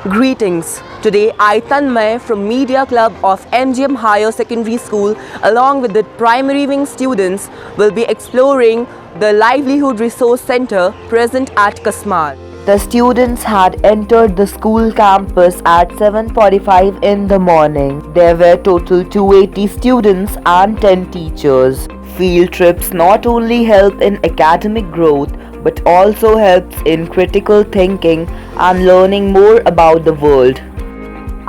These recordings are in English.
Greetings. Today I, Tanmay from Media Club of MGM Higher Secondary School along with the primary wing students will be exploring the Livelihood Resource Center present at Kasmar. The students had entered the school campus at 7:45 in the morning. There were total 280 students and 10 teachers. Field trips not only help in academic growth but also helps in critical thinking and learning more about the world.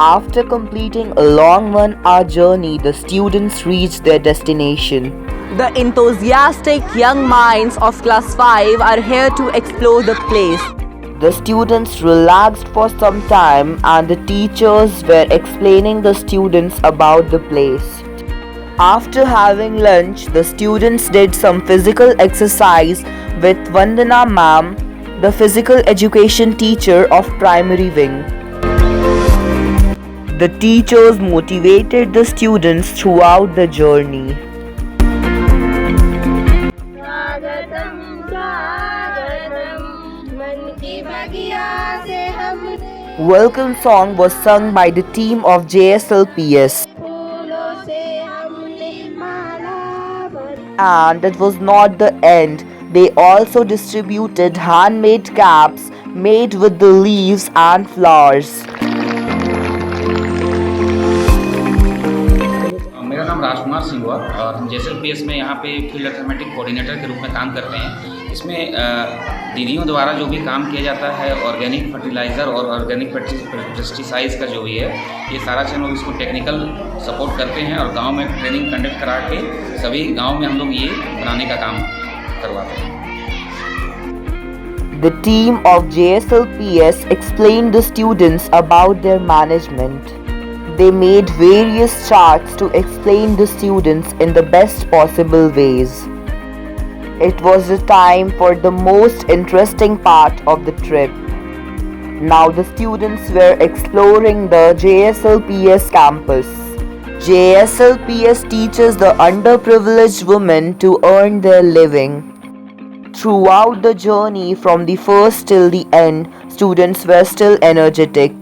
After completing a long 1-hour journey, the students reached their destination. The enthusiastic young minds of class 5 are here to explore the place. The students relaxed for some time and the teachers were explaining the students about the place. After having lunch, the students did some physical exercise with Vandana ma'am, the physical education teacher of primary wing. The teachers motivated the students throughout the journey. Welcome song was sung by the team of JSLPS. And it was not the end. They also distributed handmade caps made with the leaves and flowers. मेरा नाम राजकुमार सिंह हुआ और हम JSLPS में यहाँ पे field अथमेटिक coordinator के रूप में काम करते हैं। इसमें दीदियों द्वारा जो भी काम किया जाता है ऑर्गेनिक फर्टिलाइज़र और ऑर्गेनिक पेस्टिसाइड्स का जो भी है, ये सारा चीज़ हम लोग इसको टेक्निकल सपोर्ट करते हैं और गांव में ट्रेनिंग कंडक्ट करा के सभी गांव में हम लोग ये बनाने का काम करवाते हैं। The team of JSLPS explained the students about their management. They made various charts to explain the students in the best possible ways. It was the time for the most interesting part of the trip. Now the students were exploring the JSLPS campus. JSLPS teaches the underprivileged women to earn their living. Throughout the journey from the first till the end, students were still energetic.